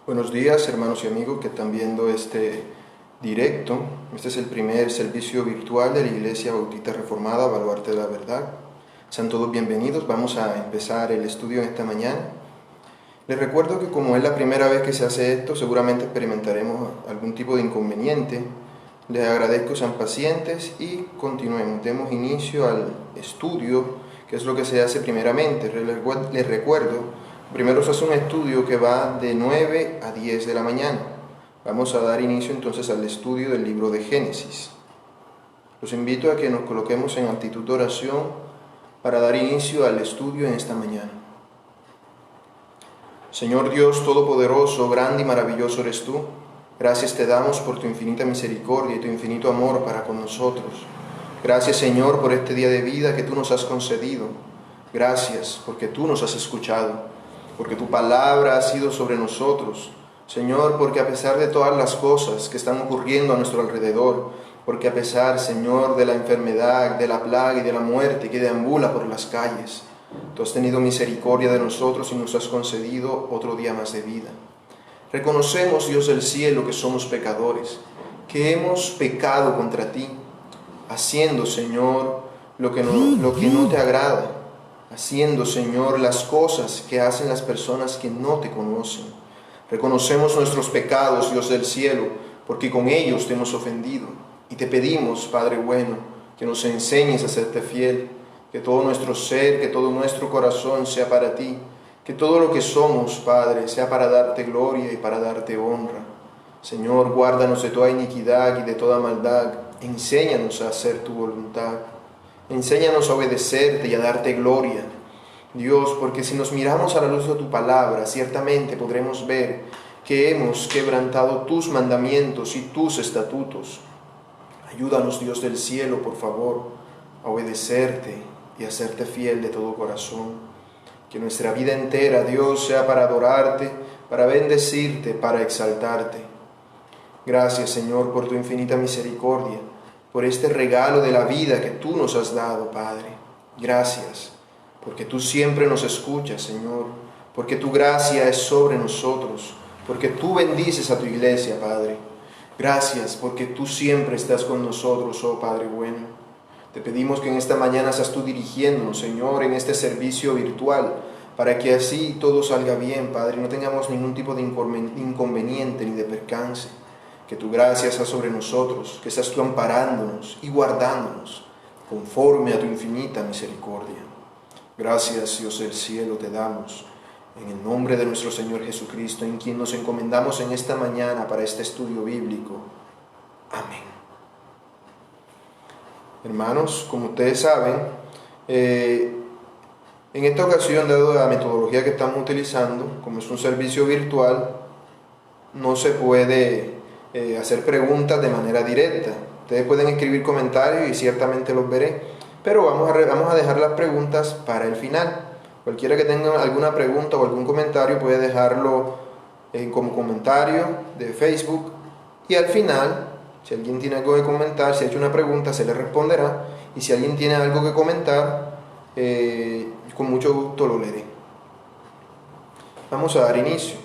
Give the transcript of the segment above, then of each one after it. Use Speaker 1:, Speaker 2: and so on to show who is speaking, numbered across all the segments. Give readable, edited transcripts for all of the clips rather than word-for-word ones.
Speaker 1: Buenos días, hermanos y amigos que están viendo este directo. Este es el primer servicio virtual de la Iglesia Bautista Reformada, Baluarte de la Verdad. Sean todos bienvenidos. Vamos a empezar el estudio en esta mañana. Les recuerdo que como es la primera vez que se hace esto, seguramente experimentaremos algún tipo de inconveniente. Les agradezco sean pacientes y continuemos. Demos inicio al estudio, que es lo que se hace primeramente. Les recuerdo. Primero se hace un estudio que va de 9 a 10 de la mañana. Vamos a dar inicio entonces al estudio del libro de Génesis. Los invito a que nos coloquemos en actitud de oración para dar inicio al estudio en esta mañana. Señor Dios Todopoderoso, grande y maravilloso eres tú. Gracias te damos por tu infinita misericordia y tu infinito amor para con nosotros. Gracias, Señor, por este día de vida que tú nos has concedido. Gracias porque tú nos has escuchado, porque tu palabra ha sido sobre nosotros. Señor, porque a pesar de todas las cosas que están ocurriendo a nuestro alrededor, porque a pesar, Señor, de la enfermedad, de la plaga y de la muerte que deambula por las calles, tú has tenido misericordia de nosotros y nos has concedido otro día más de vida. Reconocemos, Dios del cielo, que somos pecadores, que hemos pecado contra ti, haciendo, Señor, lo que no te agrada, haciendo, Señor, las cosas que hacen las personas que no te conocen. Reconocemos nuestros pecados, Dios del cielo, porque con ellos te hemos ofendido. Y te pedimos, Padre bueno, que nos enseñes a serte fiel, que todo nuestro ser, que todo nuestro corazón sea para ti, que todo lo que somos, Padre, sea para darte gloria y para darte honra. Señor, guárdanos de toda iniquidad y de toda maldad. Enséñanos a hacer tu voluntad. Enséñanos a obedecerte y a darte gloria, Dios, porque si nos miramos a la luz de tu palabra, ciertamente podremos ver que hemos quebrantado tus mandamientos y tus estatutos. Ayúdanos, Dios del cielo, por favor, a obedecerte y a serte fiel de todo corazón. Que nuestra vida entera, Dios, sea para adorarte, para bendecirte, para exaltarte. Gracias, Señor, por tu infinita misericordia, por este regalo de la vida que tú nos has dado, Padre. Gracias, porque tú siempre nos escuchas, Señor, porque tu gracia es sobre nosotros, porque tú bendices a tu iglesia, Padre. Gracias, porque tú siempre estás con nosotros, oh Padre bueno. Te pedimos que en esta mañana seas tú dirigiéndonos, Señor, en este servicio virtual, para que así todo salga bien, Padre, no tengamos ningún tipo de inconveniente ni de percance. Que tu gracia sea sobre nosotros, que seas tú amparándonos y guardándonos conforme a tu infinita misericordia. Gracias, Dios del cielo, te damos en el nombre de nuestro Señor Jesucristo, en quien nos encomendamos en esta mañana para este estudio bíblico. Amén. Hermanos, como ustedes saben, en esta ocasión, dado la metodología que estamos utilizando, como es un servicio virtual, no se puede hacer preguntas de manera directa. Ustedes pueden escribir comentarios y ciertamente los veré, pero vamos a dejar las preguntas para el final. Cualquiera que tenga alguna pregunta o algún comentario puede dejarlo como comentario de Facebook, y al final, si alguien tiene algo que comentar, si ha hecho una pregunta, se le responderá, y si alguien tiene algo que comentar, con mucho gusto lo leeré. Vamos a dar inicio.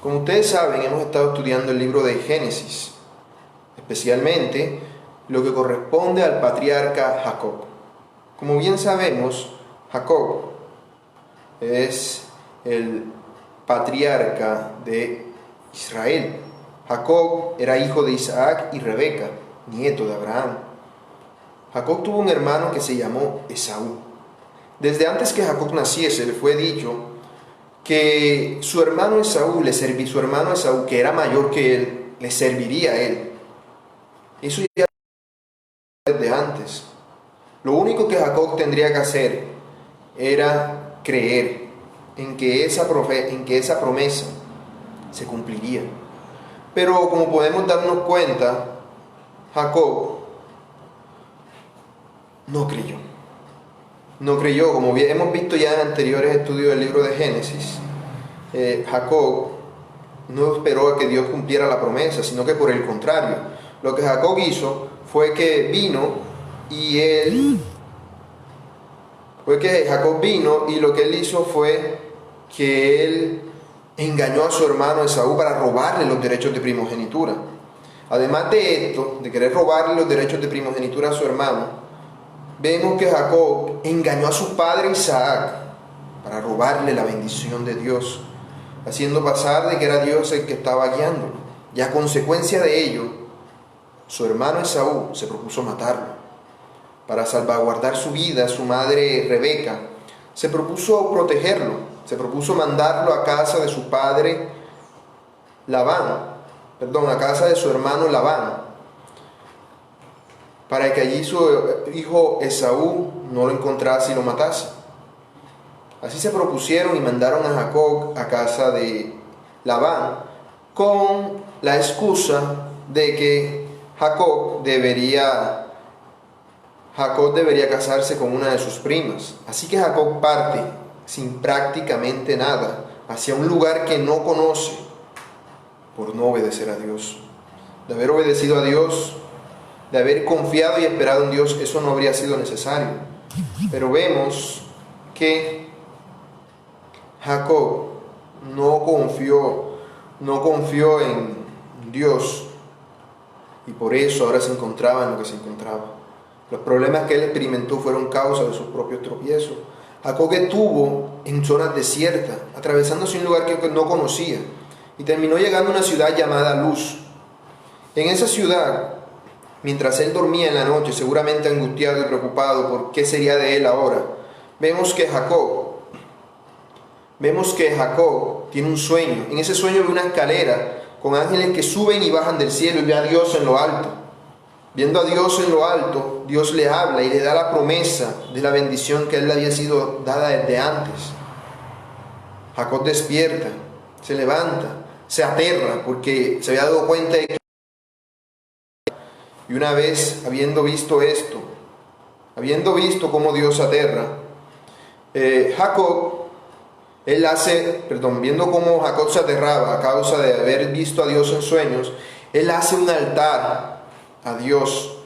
Speaker 1: Como ustedes saben, hemos estado estudiando el libro de Génesis, especialmente lo que corresponde al patriarca Jacob. Como bien sabemos, Jacob es el patriarca de Israel. Jacob era hijo de Isaac y Rebeca, nieto de Abraham. Jacob tuvo un hermano que se llamó Esaú. Desde antes que Jacob naciese, le fue dicho que su hermano Esaú, que era mayor que él, le serviría a él. Eso ya desde antes. Lo único que Jacob tendría que hacer era creer en que esa promesa se cumpliría. Pero como podemos darnos cuenta, Jacob no creyó. No creyó, como hemos visto ya en anteriores estudios del libro de Génesis. Jacob no esperó a que Dios cumpliera la promesa, sino que por el contrario, lo que Jacob hizo fue que Jacob vino y lo que él hizo fue que él engañó a su hermano Esaú para robarle los derechos de primogenitura. Además de esto, de querer robarle los derechos de primogenitura a su hermano, vemos que Jacob engañó a su padre Isaac para robarle la bendición de Dios, haciendo pasar de que era Dios el que estaba guiándolo. Y a consecuencia de ello, su hermano Esaú se propuso matarlo. Para salvaguardar su vida, su madre Rebeca se propuso protegerlo, se propuso mandarlo a casa de su padre a casa de su hermano Labán, para que allí su hijo Esaú no lo encontrase y lo matase. Así se propusieron y mandaron a Jacob a casa de Labán con la excusa de que Jacob debería casarse con una de sus primas. Así que Jacob parte sin prácticamente nada hacia un lugar que no conoce por no obedecer a Dios. De haber obedecido a Dios, de haber confiado y esperado en Dios, eso no habría sido necesario. Pero vemos que Jacob no confió en Dios, y por eso ahora se encontraba en lo que se encontraba. Los problemas que él experimentó fueron causa de sus propios tropiezos. Jacob estuvo en zonas desiertas, atravesándose un lugar que no conocía, y terminó llegando a una ciudad llamada Luz. En esa ciudad, mientras él dormía en la noche, seguramente angustiado y preocupado por qué sería de él ahora, vemos que Jacob tiene un sueño. En ese sueño ve una escalera con ángeles que suben y bajan del cielo, y ve a Dios en lo alto. Viendo a Dios en lo alto, Dios le habla y le da la promesa de la bendición que a él le había sido dada desde antes. Jacob despierta, se levanta, se aterra porque se había dado cuenta de que... Y una vez habiendo visto cómo Dios aterra, viendo cómo Jacob se aterraba a causa de haber visto a Dios en sueños, él hace un altar a Dios.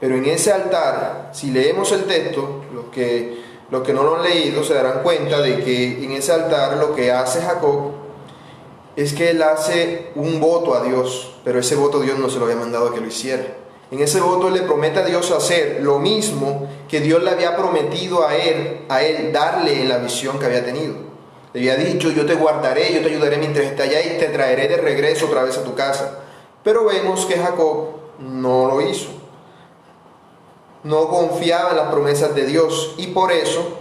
Speaker 1: Pero en ese altar, si leemos el texto, los que no lo han leído se darán cuenta de que en ese altar lo que hace Jacob es que él hace un voto a Dios, pero ese voto Dios no se lo había mandado a que lo hiciera. En ese voto él le promete a Dios hacer lo mismo que Dios le había prometido a él darle en la visión que había tenido. Le había dicho: yo te guardaré, yo te ayudaré mientras esté allá y te traeré de regreso otra vez a tu casa. Pero vemos que Jacob no lo hizo. No confiaba en las promesas de Dios, y por eso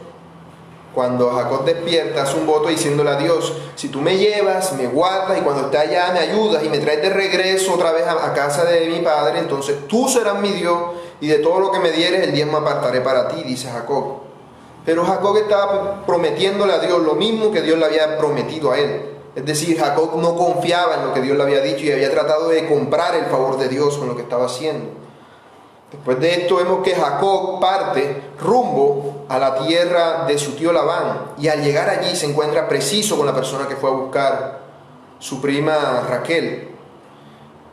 Speaker 1: cuando Jacob despierta hace un voto diciéndole a Dios: si tú me llevas, me guardas y cuando esté allá me ayudas y me traes de regreso otra vez a casa de mi padre, entonces tú serás mi Dios, y de todo lo que me dieres el diezmo apartaré para ti, dice Jacob. Pero Jacob estaba prometiéndole a Dios lo mismo que Dios le había prometido a él. Es decir, Jacob no confiaba en lo que Dios le había dicho y había tratado de comprar el favor de Dios con lo que estaba haciendo. Después de esto vemos que Jacob parte rumbo a la tierra de su tío Labán, y al llegar allí se encuentra preciso con la persona que fue a buscar, su prima Raquel.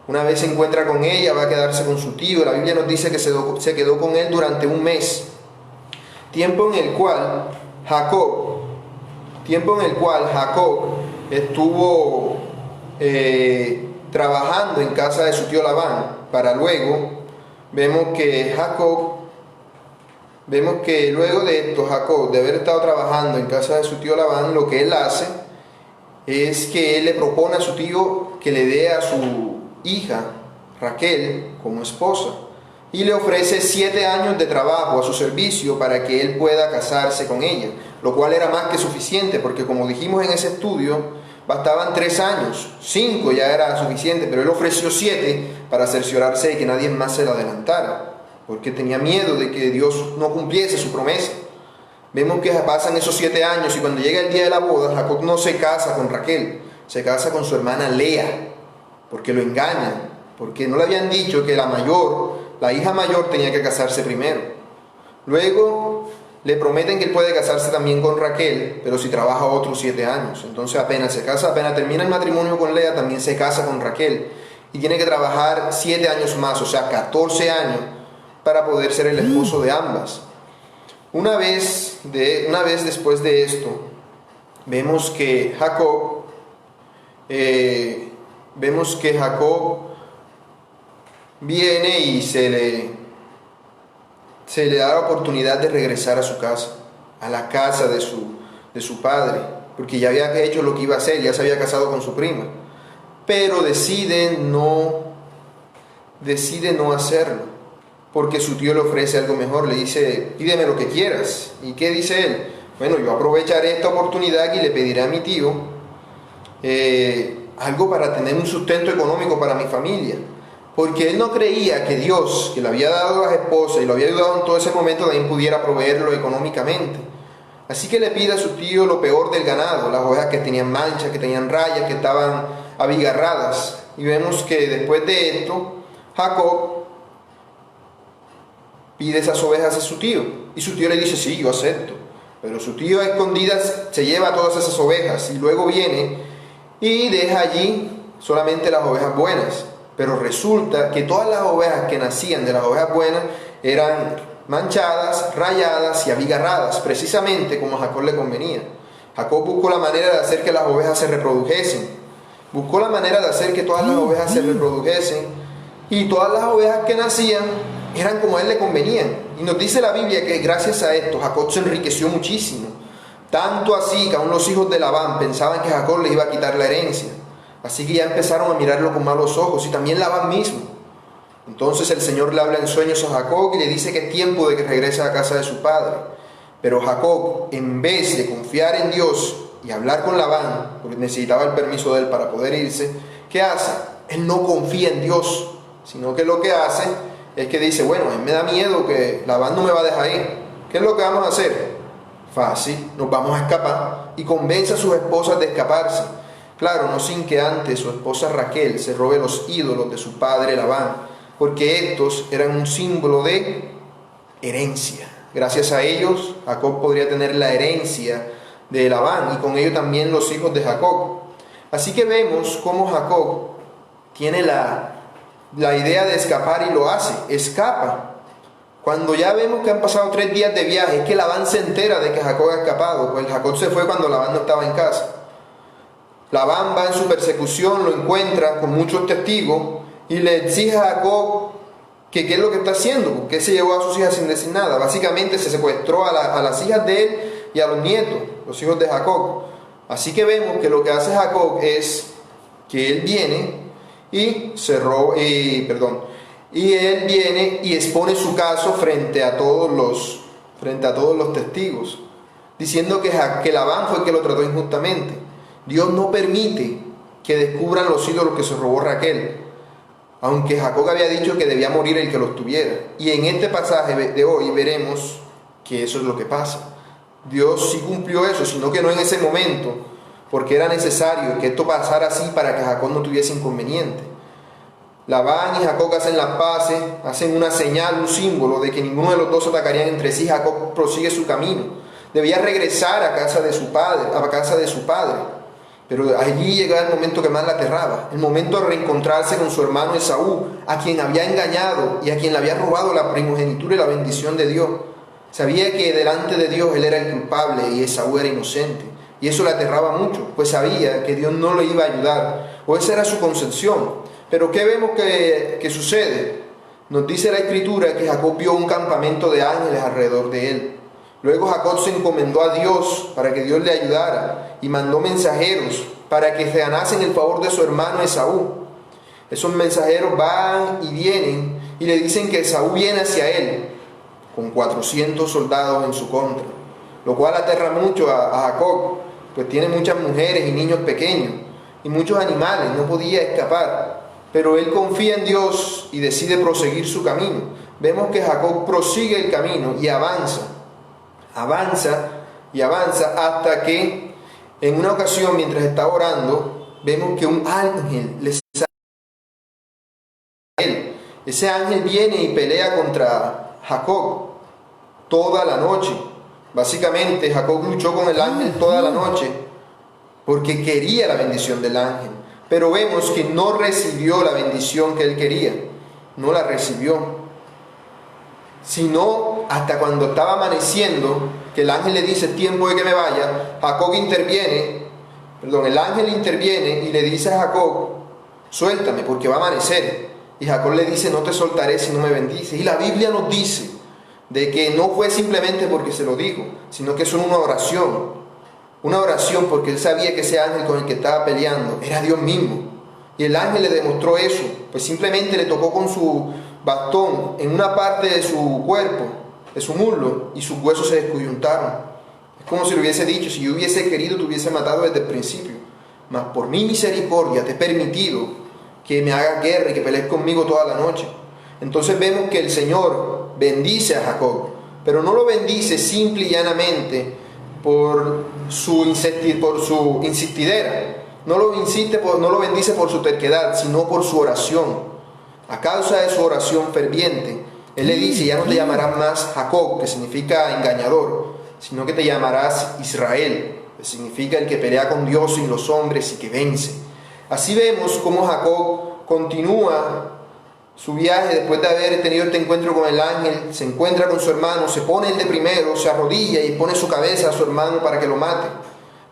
Speaker 1: Una vez se encuentra con ella, va a quedarse con su tío. La Biblia nos dice que se quedó con él durante un mes, tiempo en el cual Jacob estuvo trabajando en casa de su tío Labán, para luego vemos que luego de esto Jacob, de haber estado trabajando en casa de su tío Labán, lo que él hace es que él le propone a su tío que le dé a su hija Raquel como esposa, y le ofrece 7 años de trabajo a su servicio para que él pueda casarse con ella, lo cual era más que suficiente, porque como dijimos en ese estudio, bastaban 3 años, 5 ya era suficiente, pero él ofreció 7 para cerciorarse de que nadie más se la adelantara, porque tenía miedo de que Dios no cumpliese su promesa. Vemos que pasan esos 7 años, y cuando llega el día de la boda, Jacob no se casa con Raquel, se casa con su hermana Lea, porque lo engañan, porque no le habían dicho que la hija mayor tenía que casarse primero. Luego le prometen que él puede casarse también con Raquel, pero si trabaja otros 7 años. Entonces apenas termina el matrimonio con Lea, también se casa con Raquel, y tiene que trabajar 7 años más, o sea 14 años, para poder ser el esposo de ambas. Una vez después de esto, vemos que Jacob vemos que Jacob viene y se le da la oportunidad de regresar a su casa, a la casa de su padre, porque ya había hecho lo que iba a hacer, ya se había casado con su prima, pero decide no hacerlo, porque su tío le ofrece algo mejor, le dice: pídeme lo que quieras. ¿Y qué dice él? Bueno, yo aprovecharé esta oportunidad y le pediré a mi tío algo para tener un sustento económico para mi familia, porque él no creía que Dios, que le había dado a las esposas y lo había ayudado en todo ese momento, también pudiera proveerlo económicamente. Así que le pide a su tío lo peor del ganado, las ovejas que tenían manchas, que tenían rayas, que estaban abigarradas. Y vemos que después de esto, Jacob pide esas ovejas a su tío, y su tío le dice: sí, yo acepto. Pero su tío a escondidas se lleva todas esas ovejas y luego viene y deja allí solamente las ovejas buenas. Pero resulta que todas las ovejas que nacían de las ovejas buenas eran manchadas, rayadas y abigarradas, precisamente como a Jacob le convenía. Jacob buscó la manera de hacer que las ovejas se reprodujesen, buscó la manera de hacer que todas las ovejas se reprodujesen, y todas las ovejas que nacían eran como a él le convenían. Y nos dice la Biblia que gracias a esto Jacob se enriqueció muchísimo, tanto así que aún los hijos de Labán pensaban que Jacob les iba a quitar la herencia. Así que ya empezaron a mirarlo con malos ojos, y también Labán mismo. Entonces el Señor le habla en sueños a Jacob y le dice que es tiempo de que regrese a la casa de su padre. Pero Jacob, en vez de confiar en Dios y hablar con Labán, porque necesitaba el permiso de él para poder irse, ¿qué hace? Él no confía en Dios, sino que lo que hace es que dice: bueno, a mí me da miedo que Labán no me va a dejar ir. ¿Qué es lo que vamos a hacer? Fácil, nos vamos a escapar. Y convence a sus esposas de escaparse. Claro, no sin que antes su esposa Raquel se robe los ídolos de su padre Labán, porque estos eran un símbolo de herencia. Gracias a ellos, Jacob podría tener la herencia de Labán, y con ello también los hijos de Jacob. Así que vemos cómo Jacob tiene la idea de escapar y lo hace, escapa. Cuando ya vemos que han pasado 3 días de viaje, es que Labán se entera de que Jacob ha escapado, pues Jacob se fue cuando Labán no estaba en casa. Labán va en su persecución, lo encuentra con muchos testigos y le exige a Jacob que qué es lo que está haciendo, porque se llevó a sus hijas sin decir nada. Básicamente se secuestró a las hijas de él y a los nietos, los hijos de Jacob. Así que vemos que lo que hace Jacob es que él viene y él viene y expone su caso frente a todos los testigos, diciendo que Labán fue el que lo trató injustamente. Dios no permite que descubran los ídolos que se robó Raquel, aunque Jacob había dicho que debía morir el que los tuviera. Y en este pasaje de hoy veremos que eso es lo que pasa. Dios sí cumplió eso, sino que no en ese momento, porque era necesario que esto pasara así para que Jacob no tuviese inconveniente. Labán y Jacob hacen las paces, hacen una señal, un símbolo de que ninguno de los dos atacarían entre sí. Jacob prosigue su camino. Debía regresar a casa de su padre, pero allí llegaba el momento que más la aterraba, el momento de reencontrarse con su hermano Esaú, a quien había engañado y a quien le había robado la primogenitura y la bendición de Dios. Sabía que delante de Dios él era el culpable y Esaú era inocente, y eso le aterraba mucho, pues sabía que Dios no le iba a ayudar, o esa era su concepción. Pero ¿qué vemos que sucede? Nos dice la Escritura que Jacob vio un campamento de ángeles alrededor de él. Luego Jacob se encomendó a Dios para que Dios le ayudara y mandó mensajeros para que se ganasen el favor de su hermano Esaú. Esos mensajeros van y vienen y le dicen que Esaú viene hacia él con 400 soldados en su contra, lo cual aterra mucho a Jacob, pues tiene muchas mujeres y niños pequeños y muchos animales, no podía escapar. Pero él confía en Dios y decide proseguir su camino. Vemos que Jacob prosigue el camino y avanza hasta que en una ocasión, mientras está orando, vemos que un ángel le sale a él. Ese ángel viene y pelea contra Jacob toda la noche. Básicamente Jacob luchó con el ángel toda la noche porque quería la bendición del ángel, pero vemos que no recibió la bendición que él quería, no la recibió, sino hasta cuando estaba amaneciendo, que el ángel le dice: es tiempo de que me vaya. Jacob interviene el ángel interviene y le dice a Jacob: suéltame porque va a amanecer. Y Jacob le dice: no te soltaré si no me bendices. Y la Biblia nos dice de que no fue simplemente porque se lo dijo, sino que es una oración porque él sabía que ese ángel con el que estaba peleando era Dios mismo. Y el ángel le demostró eso, pues simplemente le tocó con su bastón en una parte de su cuerpo, de su muslo, y sus huesos se descoyuntaron. Es como si le hubiese dicho: si yo hubiese querido, te hubiese matado desde el principio, mas por mi misericordia te he permitido que me hagas guerra y que pelees conmigo toda la noche. Entonces vemos que el Señor bendice a Jacob, pero no lo bendice simple y llanamente por su insistidera. No lo bendice por su terquedad, sino por su oración. A causa de su oración ferviente, Él le dice: ya no te llamarás más Jacob, que significa engañador, sino que te llamarás Israel, que significa el que pelea con Dios y los hombres y que vence. Así vemos cómo Jacob continúa su viaje después de haber tenido este encuentro con el ángel. Se encuentra con su hermano, se pone él de primero, se arrodilla y pone su cabeza a su hermano para que lo mate.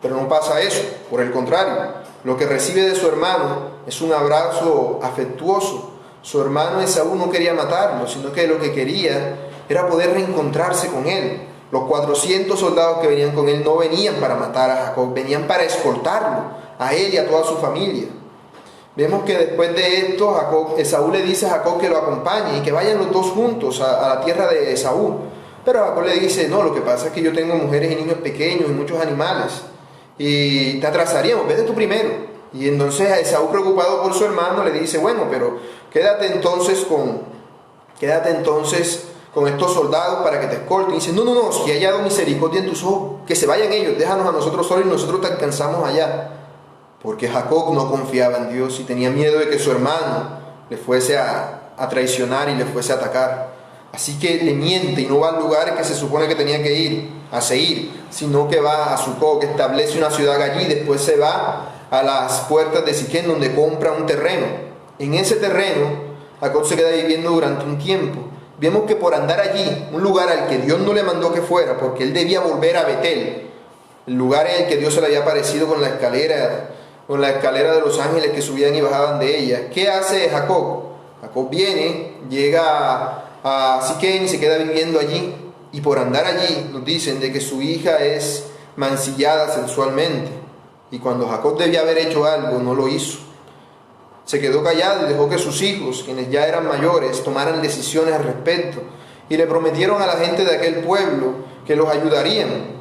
Speaker 1: Pero no pasa eso, por el contrario, lo que recibe de su hermano es un abrazo afectuoso. Su hermano Esaú no quería matarlo, sino que lo que quería era poder reencontrarse con él. Los 400 soldados que venían con él no venían para matar a Jacob, venían para escoltarlo, a él y a toda su familia. Vemos que después de esto, Esaú le dice a Jacob que lo acompañe y que vayan los dos juntos a la tierra de Esaú. Pero Jacob le dice: no, lo que pasa es que yo tengo mujeres y niños pequeños y muchos animales, y te atrasaríamos, vete tú primero. Y entonces a Esaú, preocupado por su hermano, le dice: bueno, pero quédate entonces con estos soldados para que te escolten. Y dice: no, si he hallado misericordia en tus ojos, que se vayan ellos, déjanos a nosotros solos y nosotros te alcanzamos allá. Porque Jacob no confiaba en Dios y tenía miedo de que su hermano le fuese a traicionar y le fuese a atacar. Así que le miente y no va al lugar que se supone que tenía que ir, a Seir, sino que va a Sucot, que establece una ciudad allí. Después se va a las puertas de Siquem, donde compra un terreno. En ese terreno Jacob se queda viviendo durante un tiempo. Vemos que por andar allí, un lugar al que Dios no le mandó que fuera, porque él debía volver a Betel, el lugar en el que Dios se le había aparecido con la escalera de los ángeles que subían y bajaban de ella. ¿Qué hace Jacob? Jacob viene, llega a Siquem y se queda viviendo allí. Y por andar allí nos dicen de que su hija es mancillada sexualmente. Y cuando Jacob debía haber hecho algo, no lo hizo. Se quedó callado y dejó que sus hijos, quienes ya eran mayores, tomaran decisiones al respecto. Y le prometieron a la gente de aquel pueblo que los ayudarían,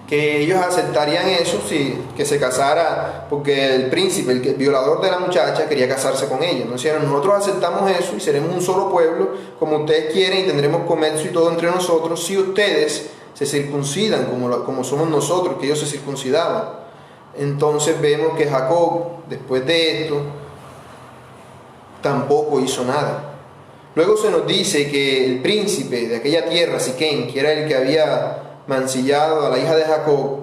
Speaker 1: que ellos aceptarían eso, sí, que se casara, porque el príncipe, el violador de la muchacha, quería casarse con ella. Entonces nosotros aceptamos eso y seremos un solo pueblo, como ustedes quieren, y tendremos comercio y todo entre nosotros, si ustedes se circuncidan como somos nosotros, que ellos se circuncidaban. Entonces vemos que Jacob, después de esto, tampoco hizo nada. Luego se nos dice que el príncipe de aquella tierra, Siquem, que era el que había mancillado a la hija de Jacob,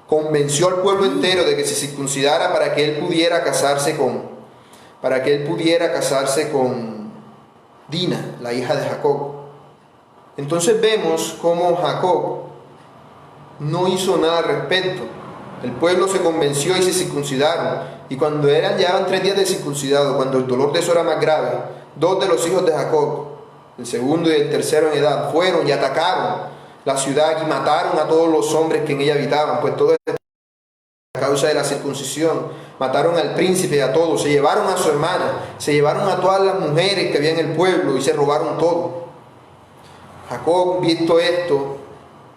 Speaker 1: convenció al pueblo entero de que se circuncidara para que él pudiera casarse con Dina, la hija de Jacob. Entonces vemos cómo Jacob no hizo nada al respecto. El pueblo se convenció y se circuncidaron, y cuando llevaban 3 días de circuncidado, cuando el dolor de eso era más grave, 2 de los hijos de Jacob, el segundo y el tercero en edad, fueron y atacaron la ciudad y mataron a todos los hombres que en ella habitaban, pues todo esto a causa de la circuncisión. Mataron al príncipe y a todos, se llevaron a su hermana, se llevaron a todas las mujeres que había en el pueblo y se robaron todo. Jacob, visto esto,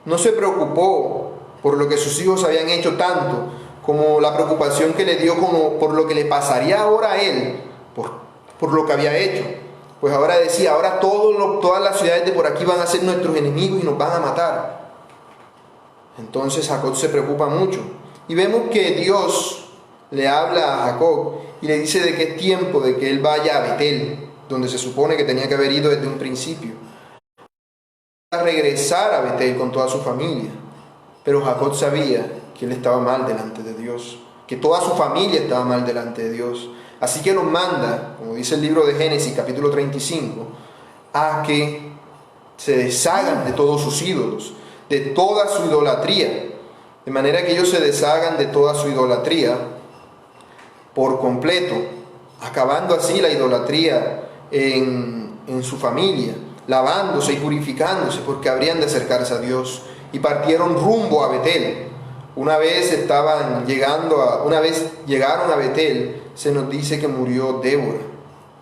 Speaker 1: no se preocupó por lo que sus hijos habían hecho tanto, como la preocupación que le dio por lo que le pasaría ahora a él, por lo que había hecho. Pues ahora decía: ahora todas las ciudades de por aquí van a ser nuestros enemigos y nos van a matar. Entonces Jacob se preocupa mucho. Y vemos que Dios le habla a Jacob y le dice de que es tiempo de que él vaya a Betel, donde se supone que tenía que haber ido desde un principio, a regresar a Betel con toda su familia. Pero Jacob sabía que él estaba mal delante de Dios, que toda su familia estaba mal delante de Dios. Así que los manda, como dice el libro de Génesis, capítulo 35, a que se deshagan de todos sus ídolos, de toda su idolatría. de manera que ellos se deshagan de toda su idolatría por completo, acabando así la idolatría en su familia, lavándose y purificándose, porque habrían de acercarse a Dios, y partieron rumbo a Betel. Una vez llegaron a Betel, se nos dice que murió Débora.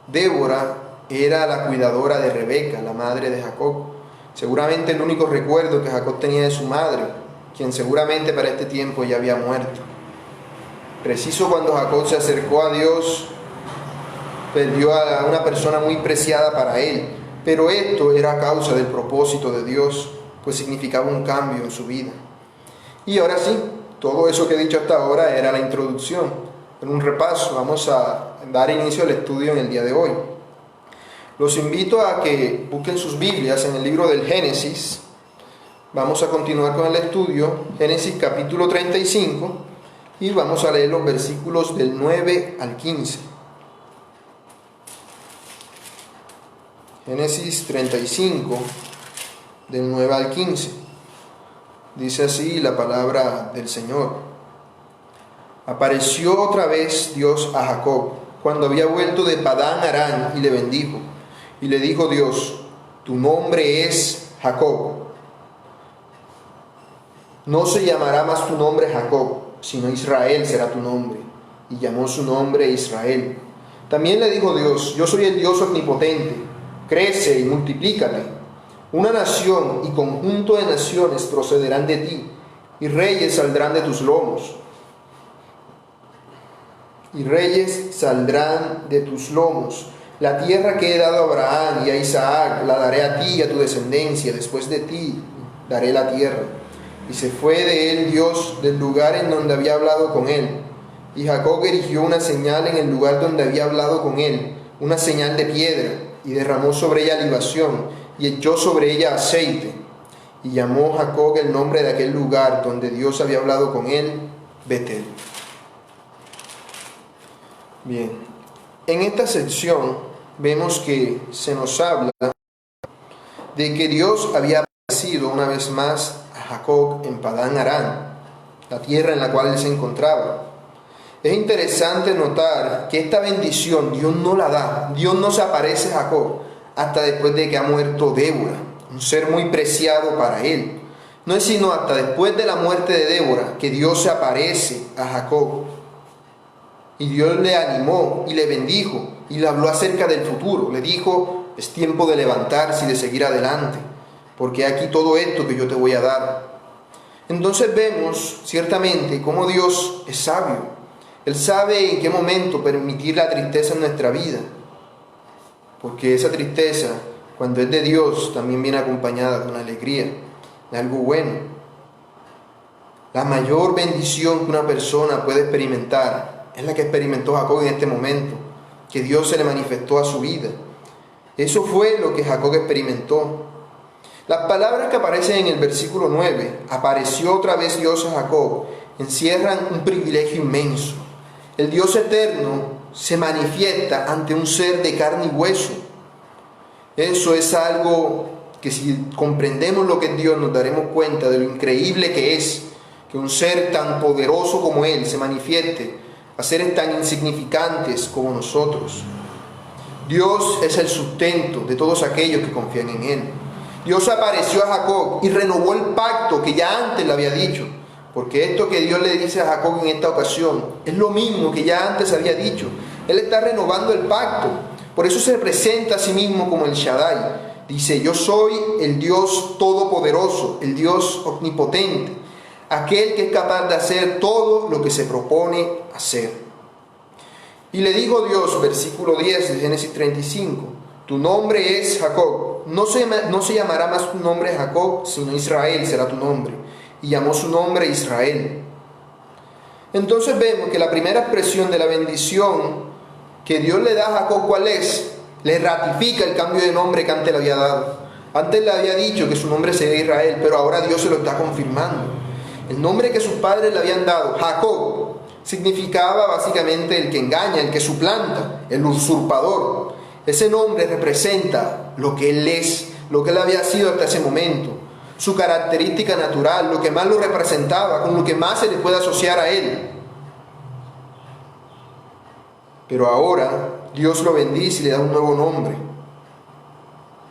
Speaker 1: Débora era la cuidadora de Rebeca, la madre de Jacob. Seguramente el único recuerdo que Jacob tenía de su madre, quien seguramente para este tiempo ya había muerto. Preciso cuando Jacob se acercó a Dios, perdió a una persona muy preciada para él, pero esto era a causa del propósito de Dios, pues significaba un cambio en su vida. Y ahora sí, todo eso que he dicho hasta ahora era la introducción. En un repaso, vamos a dar inicio al estudio en el día de hoy. Los invito a que busquen sus Biblias en el libro del Génesis. Vamos a continuar con el estudio, Génesis capítulo 35, y vamos a leer los versículos del 9 al 15. Génesis 35, del 9 al 15. Dice así la palabra del Señor. Apareció otra vez Dios a Jacob, cuando había vuelto de Padán Aram, y le bendijo. Y le dijo Dios: tu nombre es Jacob. No se llamará más tu nombre Jacob, sino Israel será tu nombre. Y llamó su nombre Israel. También le dijo Dios: yo soy el Dios omnipotente, crece y multiplícate. Una nación y conjunto de naciones procederán de ti, y reyes saldrán de tus lomos. Y reyes saldrán de tus lomos. La tierra que he dado a Abraham y a Isaac la daré a ti y a tu descendencia. Después de ti daré la tierra. Y se fue de él Dios del lugar en donde había hablado con él. Y Jacob erigió una señal en el lugar donde había hablado con él, una señal de piedra, y derramó sobre ella libación, y echó sobre ella aceite. Y llamó Jacob el nombre de aquel lugar donde Dios había hablado con él, Betel. Bien, en esta sección vemos que se nos habla de que Dios había aparecido una vez más a Jacob en Padán Aram, la tierra en la cual él se encontraba. Es interesante notar que esta bendición Dios no la da, Dios no se aparece a Jacob hasta después de que ha muerto Débora, un ser muy preciado para él. No es sino hasta después de la muerte de Débora que Dios se aparece a Jacob. Y Dios le animó y le bendijo y le habló acerca del futuro. Le dijo: es tiempo de levantarse y de seguir adelante, porque aquí todo esto que yo te voy a dar. Entonces vemos ciertamente cómo Dios es sabio. Él sabe en qué momento permitir la tristeza en nuestra vida, porque esa tristeza, cuando es de Dios, también viene acompañada de una alegría, de algo bueno. La mayor bendición que una persona puede experimentar es la que experimentó Jacob en este momento, que Dios se le manifestó a su vida. Eso fue lo que Jacob experimentó. Las palabras que aparecen en el versículo 9, apareció otra vez Dios a Jacob, encierran un privilegio inmenso. El Dios eterno se manifiesta ante un ser de carne y hueso. Eso es algo que, si comprendemos lo que es Dios, nos daremos cuenta de lo increíble que es que un ser tan poderoso como Él se manifieste a seres tan insignificantes como nosotros. Dios es el sustento de todos aquellos que confían en Él. Dios apareció a Jacob y renovó el pacto que ya antes le había dicho, porque esto que Dios le dice a Jacob en esta ocasión es lo mismo que ya antes había dicho. Él está renovando el pacto. Por eso se presenta a sí mismo como el Shaddai. Dice: yo soy el Dios todopoderoso, el Dios omnipotente, aquel que es capaz de hacer todo lo que se propone hacer. Y le dijo Dios, versículo 10 de Génesis 35, tu nombre es Jacob, no se llamará más tu nombre Jacob, sino Israel será tu nombre. Y llamó su nombre Israel. Entonces vemos que la primera expresión de la bendición que Dios le da a Jacob, ¿cuál es? Le ratifica el cambio de nombre que antes le había dado. Antes le había dicho que su nombre sería Israel, pero ahora Dios se lo está confirmando. El nombre que sus padres le habían dado, Jacob, significaba básicamente el que engaña, el que suplanta, el usurpador. Ese nombre representa lo que él es, lo que él había sido hasta ese momento. su característica natural, lo que más lo representaba, con lo que más se le puede asociar a él. Pero ahora Dios lo bendice y le da un nuevo nombre.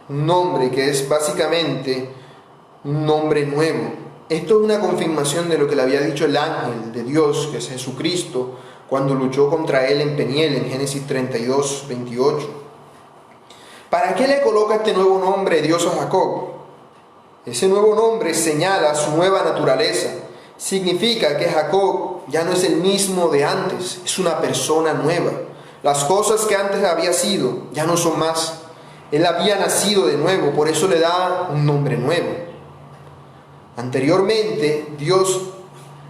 Speaker 1: Un nombre que es básicamente un nombre nuevo. Esto es una confirmación de lo que le había dicho el ángel de Dios, que es Jesucristo, cuando luchó contra él en Peniel, en Génesis 32, 28. ¿Para qué le coloca este nuevo nombre Dios a Jacob? Ese nuevo nombre señala su nueva naturaleza. Significa que Jacob ya no es el mismo de antes, es una persona nueva. Las cosas que antes había sido ya no son más. Él había nacido de nuevo, por eso le da un nombre nuevo. Anteriormente, Dios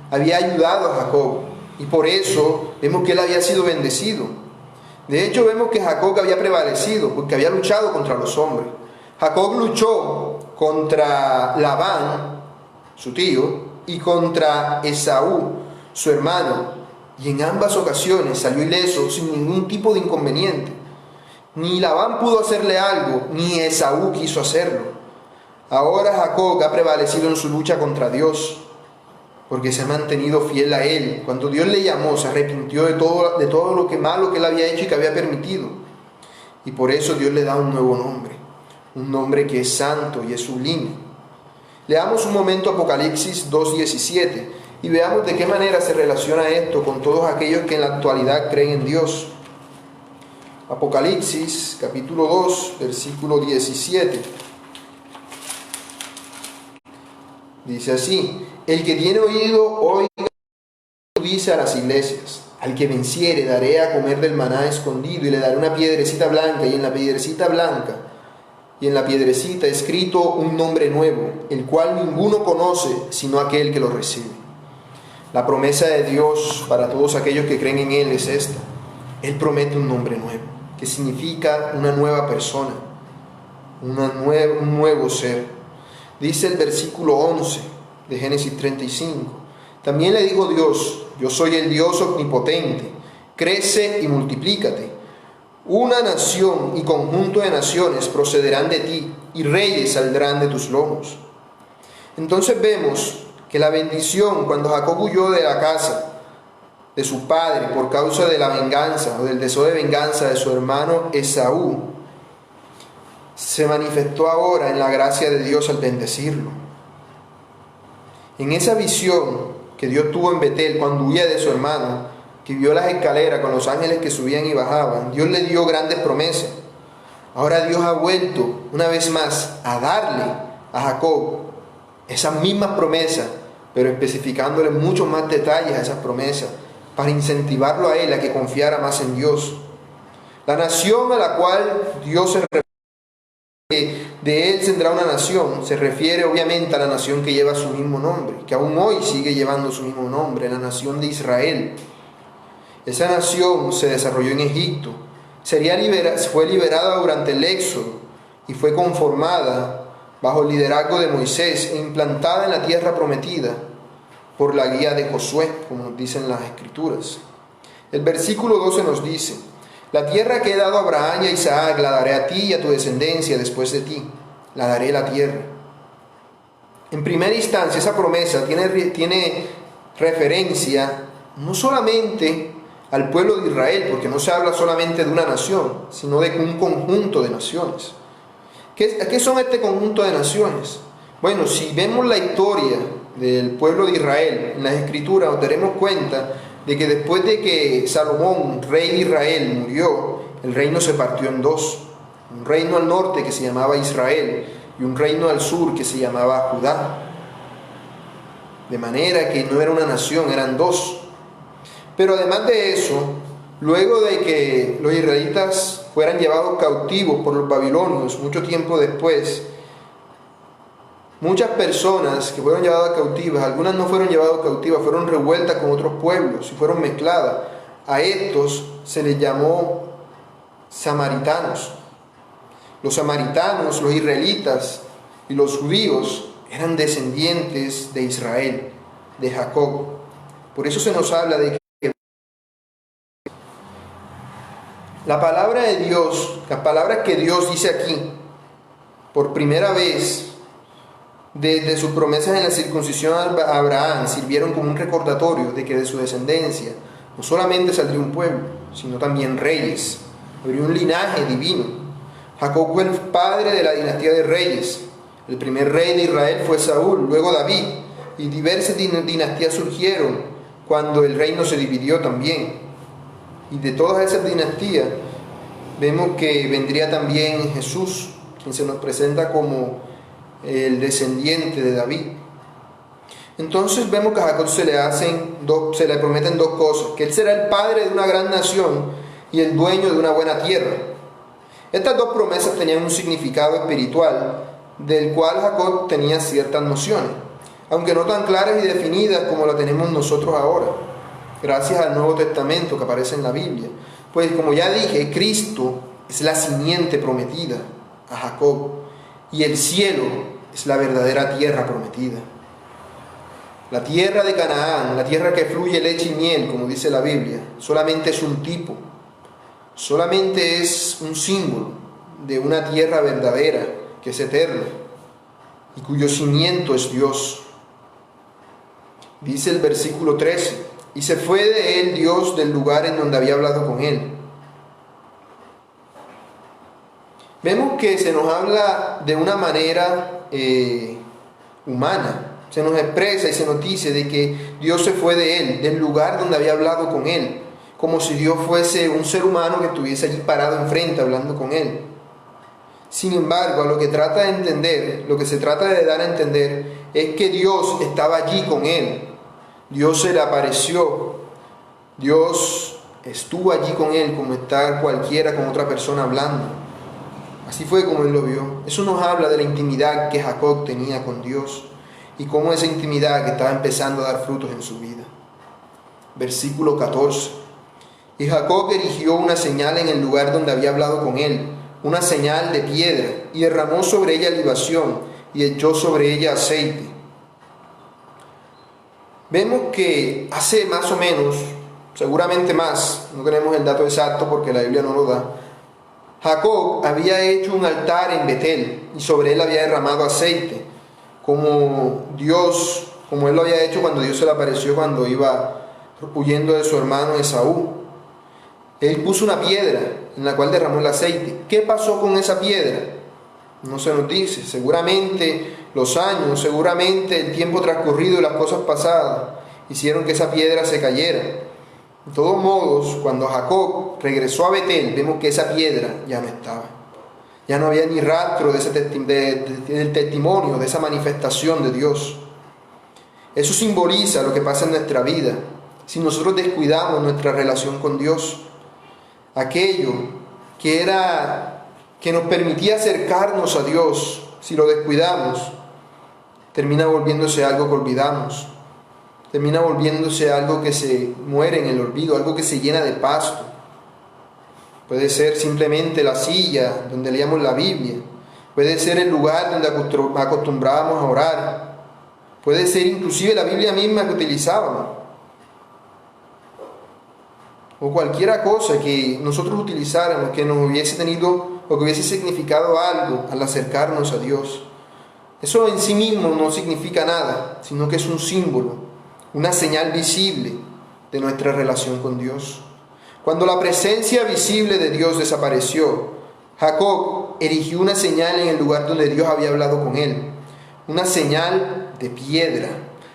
Speaker 1: había ayudado a Jacob y por eso vemos que él había sido bendecido. De hecho, vemos que Jacob había prevalecido porque había luchado contra los hombres. Jacob luchó contra Labán, su tío, y contra Esaú, su hermano, y en ambas ocasiones salió ileso sin ningún tipo de inconveniente. Ni Labán pudo hacerle algo, ni Esaú quiso hacerlo. Ahora Jacob ha prevalecido en su lucha contra Dios, porque se ha mantenido fiel a él. Cuando Dios le llamó, se arrepintió de todo lo que malo que él había hecho y que había permitido. Y por eso Dios le da un nuevo nombre, un nombre que es santo y es sublime. Leamos un momento Apocalipsis 2:17 y veamos de qué manera se relaciona esto con todos aquellos que en la actualidad creen en Dios. Apocalipsis capítulo 2, versículo 17. Dice así: el que tiene oído, oiga, dice a las iglesias. Al que venciere daré a comer del maná escondido, y le daré una piedrecita blanca, y en la piedrecita escrito un nombre nuevo, el cual ninguno conoce sino aquel que lo recibe. La promesa de Dios para todos aquellos que creen en Él es esta: Él promete un nombre nuevo, que significa una nueva persona, un nuevo ser. Dice el versículo 11 de Génesis 35: también le dijo Dios: yo soy el Dios omnipotente, crece y multiplícate. Una nación y conjunto de naciones procederán de ti, y reyes saldrán de tus lomos. Entonces vemos que la bendición, cuando Jacob huyó de la casa de su padre por causa de la venganza o del deseo de venganza de su hermano Esaú, se manifestó ahora en la gracia de Dios al bendecirlo. En esa visión que Dios tuvo en Betel cuando huía de su hermano, que vio las escaleras con los ángeles que subían y bajaban, Dios le dio grandes promesas. Ahora Dios ha vuelto una vez más a darle a Jacob esas mismas promesas, pero especificándole muchos más detalles a esas promesas, para incentivarlo a él a que confiara más en Dios. La nación a la cual Dios se refiere, que de él tendrá una nación, se refiere obviamente a la nación que lleva su mismo nombre, que aún hoy sigue llevando su mismo nombre, la nación de Israel. Esa nación se desarrolló en Egipto, fue liberada durante el Éxodo y fue conformada bajo el liderazgo de Moisés e implantada en la tierra prometida por la guía de Josué, como nos dicen las Escrituras. El versículo 12 nos dice: la tierra que he dado a Abraham y a Isaac la daré a ti y a tu descendencia después de ti, la daré la tierra. En primera instancia, esa promesa tiene referencia no solamente al pueblo de Israel, porque no se habla solamente de una nación, sino de un conjunto de naciones. ¿Qué son este conjunto de naciones? Bueno, si vemos la historia del pueblo de Israel en las Escrituras, nos daremos cuenta de que después de que Salomón, rey de Israel, murió, el reino se partió en dos. Un reino al norte que se llamaba Israel y un reino al sur que se llamaba Judá. De manera que no era una nación, eran dos. Pero además de eso, luego de que los israelitas fueran llevados cautivos por los babilonios, mucho tiempo después, muchas personas que fueron llevadas cautivas, algunas no fueron llevadas cautivas, fueron revueltas con otros pueblos y fueron mezcladas. A estos se les llamó samaritanos. Los samaritanos, los israelitas y los judíos eran descendientes de Israel, de Jacob. Por eso se nos habla de que la palabra de Dios, las palabras que Dios dice aquí, por primera vez, Desde sus promesas en la circuncisión a Abraham sirvieron como un recordatorio de que de su descendencia no solamente saldría un pueblo, sino también reyes. Habría un linaje divino. Jacob fue el padre de la dinastía de reyes. El primer rey de Israel fue Saúl, luego David, y diversas dinastías surgieron cuando el reino se dividió también. Y de todas esas dinastías vemos que vendría también Jesús, quien se nos presenta como el descendiente de David. Entonces vemos que a Jacob se le prometen dos cosas: que él será el padre de una gran nación y el dueño de una buena tierra. Estas dos promesas tenían un significado espiritual del cual Jacob tenía ciertas nociones, aunque no tan claras y definidas como la tenemos nosotros ahora, gracias al Nuevo Testamento que aparece en la Biblia. Pues como ya dije, Cristo es la simiente prometida a Jacob y el cielo es la verdadera tierra prometida. La tierra de Canaán, la tierra que fluye leche y miel, como dice la Biblia, solamente es un tipo, solamente es un símbolo de una tierra verdadera que es eterna y cuyo cimiento es Dios. Dice el versículo 13: y se fue de él Dios del lugar en donde había hablado con él. Vemos que se nos habla de una manera humana. Se nos expresa y se nos dice de que Dios se fue de él, del lugar donde había hablado con él, como si Dios fuese un ser humano que estuviese allí parado enfrente hablando con él. Sin embargo, a lo que trata de entender, lo que se trata de dar a entender es que Dios estaba allí con él. Dios se le apareció. Dios estuvo allí con él como está cualquiera con otra persona hablando. Así fue como él lo vio. Eso nos habla de la intimidad que Jacob tenía con Dios y cómo esa intimidad que estaba empezando a dar frutos en su vida. Versículo 14. Y Jacob erigió una señal en el lugar donde había hablado con él, una señal de piedra, y derramó sobre ella libación y echó sobre ella aceite. Vemos que hace más o menos, seguramente más, no tenemos el dato exacto porque la Biblia no lo da, Jacob había hecho un altar en Betel y sobre él había derramado aceite, como él lo había hecho cuando Dios se le apareció cuando iba huyendo de su hermano Esaú. Él puso una piedra en la cual derramó el aceite. ¿Qué pasó con esa piedra? No se nos dice. Seguramente los años, seguramente el tiempo transcurrido y las cosas pasadas hicieron que esa piedra se cayera. De todos modos, cuando Jacob regresó a Betel, vemos que esa piedra ya no estaba. Ya no había ni rastro del testimonio, de esa manifestación de Dios. Eso simboliza lo que pasa en nuestra vida si nosotros descuidamos nuestra relación con Dios. Aquello que nos permitía acercarnos a Dios, si lo descuidamos, termina volviéndose algo que olvidamos. Termina volviéndose algo que se muere en el olvido, algo que se llena de pasto. Puede ser simplemente la silla donde leíamos la Biblia. Puede ser el lugar donde acostumbrábamos a orar. Puede ser inclusive la Biblia misma que utilizábamos. O cualquier cosa que nosotros utilizáramos que nos hubiese tenido o que hubiese significado algo al acercarnos a Dios. Eso en sí mismo no significa nada, sino que es un símbolo, una señal visible de nuestra relación con Dios. Cuando la presencia visible de Dios desapareció, Jacob erigió una señal en el lugar donde Dios había hablado con él, una señal de piedra,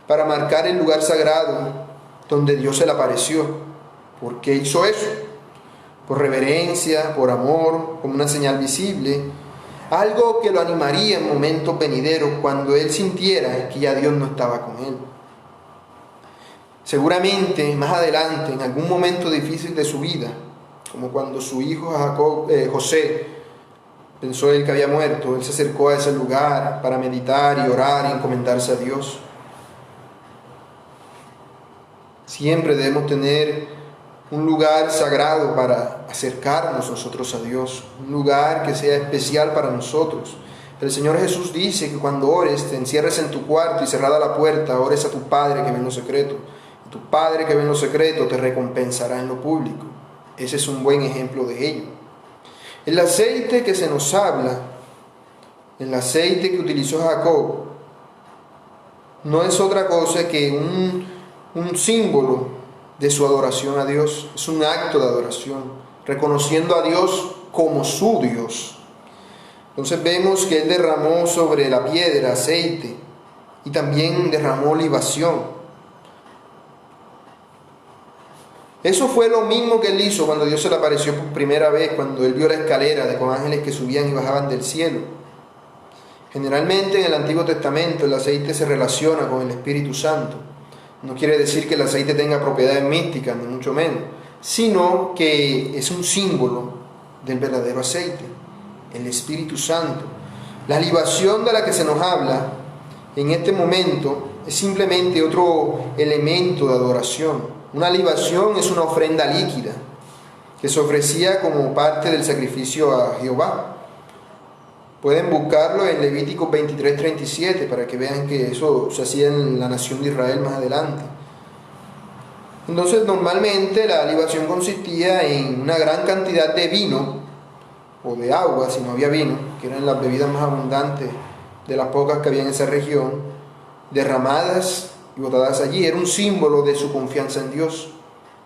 Speaker 1: para marcar el lugar sagrado donde Dios se le apareció. ¿Por qué hizo eso? Por reverencia, por amor, como una señal visible, algo que lo animaría en momentos venideros cuando él sintiera que ya Dios no estaba con él. Seguramente más adelante, en algún momento difícil de su vida, como cuando su hijo José pensó él que había muerto, él se acercó a ese lugar para meditar y orar y encomendarse a Dios. Siempre debemos tener un lugar sagrado para acercarnos nosotros a Dios, un lugar que sea especial para nosotros. El Señor Jesús dice que cuando ores, te encierres en tu cuarto y cerrada la puerta, ores a tu Padre que ve en lo secreto. Y tu Padre que ve en lo secreto te recompensará en lo público. Ese es un buen ejemplo de ello. El aceite que se nos habla, el aceite que utilizó Jacob, no es otra cosa que un símbolo de su adoración a Dios. Es un acto de adoración, reconociendo a Dios como su Dios. Entonces vemos que él derramó sobre la piedra aceite y también derramó libación. Eso fue lo mismo que él hizo cuando Dios se le apareció por primera vez, cuando él vio la escalera con ángeles que subían y bajaban del cielo. Generalmente en el Antiguo Testamento el aceite se relaciona con el Espíritu Santo. No quiere decir que el aceite tenga propiedades místicas, ni mucho menos, sino que es un símbolo del verdadero aceite, el Espíritu Santo. La libación de la que se nos habla en este momento es simplemente otro elemento de adoración. Una libación es una ofrenda líquida que se ofrecía como parte del sacrificio a Jehová. Pueden buscarlo en Levítico 23:37 para que vean que eso se hacía en la nación de Israel más adelante. Entonces, normalmente la libación consistía en una gran cantidad de vino o de agua, si no había vino, que eran las bebidas más abundantes de las pocas que había en esa región, derramadas y botadas allí. Era un símbolo de su confianza en Dios.